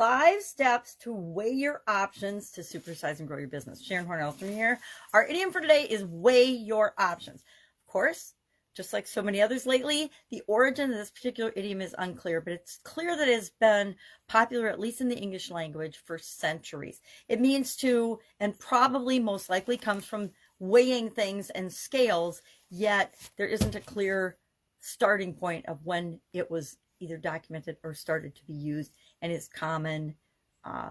5 steps to weigh your options to supersize and grow your business. Sharon Horne-Ellstrom here. Our idiom for today is weigh your options. Of course, just like so many others lately, the origin of this particular idiom is unclear, but it's clear that it has been popular, at least in the English language, for centuries. It means to, and probably most likely comes from weighing things and scales, yet there isn't a clear starting point of when it was either documented or started to be used, and is common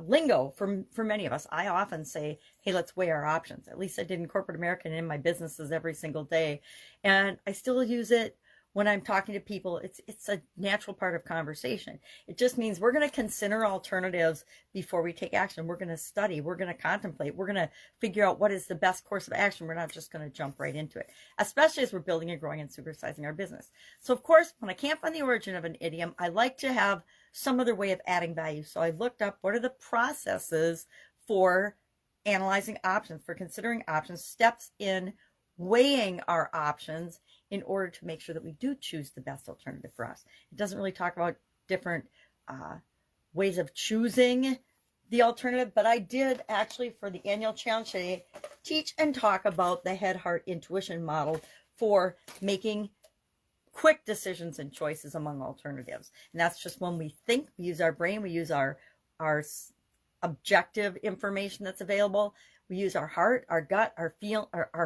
lingo for many of us. I often say, hey, let's weigh our options. At least I did in corporate America and in my businesses every single day. And I still use it when I'm talking to people. It's a natural part of conversation. It just means we're going to consider alternatives before we take action. We're going to study. We're going to contemplate. We're going to figure out what is the best course of action. We're not just going to jump right into it, especially as we're building and growing and supersizing our business. So of course, when I can't find the origin of an idiom, I like to have some other way of adding value. So I looked up what are the processes for analyzing options, for considering options, steps in weighing our options in order to make sure that we do choose the best alternative for us. It doesn't really talk about different ways of choosing the alternative, but I did actually, for the annual challenge today, teach and talk about the head, heart, intuition model for making quick decisions and choices among alternatives. And that's just when we think, we use our brain, we use our objective information that's available. We use our heart, our gut, our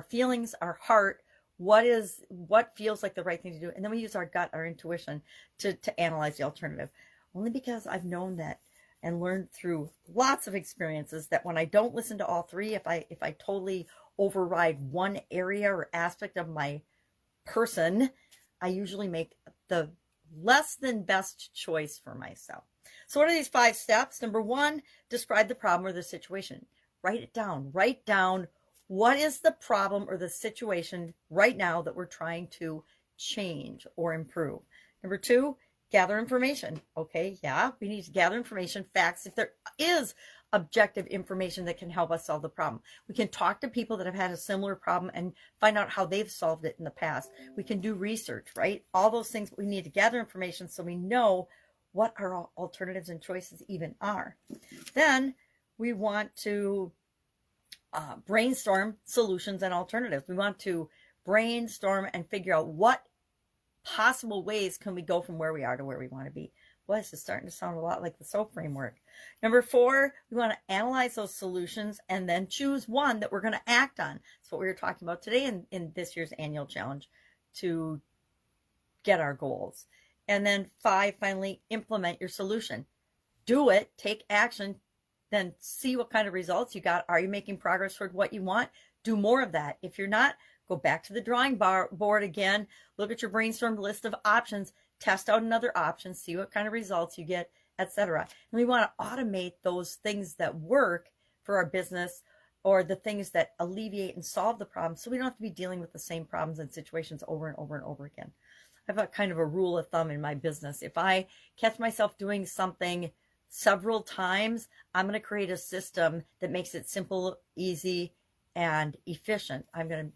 feelings, our heart, what feels like the right thing to do. And then we use our gut, our intuition to analyze the alternative. Only because I've known that and learned through lots of experiences that when I don't listen to all three, if I totally override one area or aspect of my person, I usually make the less than best choice for myself. So what are these 5 steps? Number 1, describe the problem or the situation. Write it down. Write down what is the problem or the situation right now that we're trying to change or improve. Number 2, gather information. Okay, yeah, we need to gather information, facts. If there is objective information that can help us solve the problem. We can talk to people that have had a similar problem and find out how they've solved it in the past. We can do research, right? All those things. We need to gather information so we know what our alternatives and choices even are. Then we want to brainstorm solutions and alternatives. We want to brainstorm and figure out what possible ways can we go from where we are to where we want to be. Well, this is starting to sound a lot like the SOAP framework. Number 4, we want to analyze those solutions and then choose one that we're going to act on. That's what we were talking about today in this year's annual challenge to get our goals. And then 5, finally, implement your solution. Do it, take action, then see what kind of results you got. Are you making progress toward what you want? Do more of that. If you're not, go back to the drawing board again, look at your brainstormed list of options, test out another option, see what kind of results you get, etc. And we want to automate those things that work for our business or the things that alleviate and solve the problem so we don't have to be dealing with the same problems and situations over and over and over again. I have a kind of a rule of thumb in my business. If I catch myself doing something several times, I'm going to create a system that makes it simple, easy, and efficient.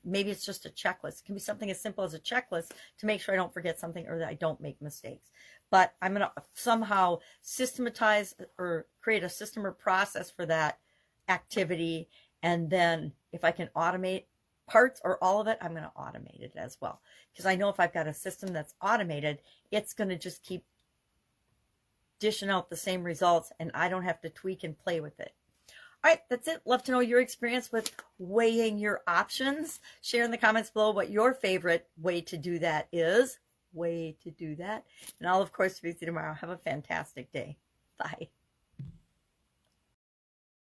Maybe it's just a checklist. It can be something as simple as a checklist to make sure I don't forget something or that I don't make mistakes. But I'm going to somehow systematize or create a system or process for that activity. And then if I can automate parts or all of it, I'm going to automate it as well. Because I know if I've got a system that's automated, it's going to just keep dishing out the same results and I don't have to tweak and play with it. All right, that's it. Love to know your experience with weighing your options. Share in the comments below what your favorite way to do that is. And I'll, of course, be with you tomorrow. Have a fantastic day. Bye.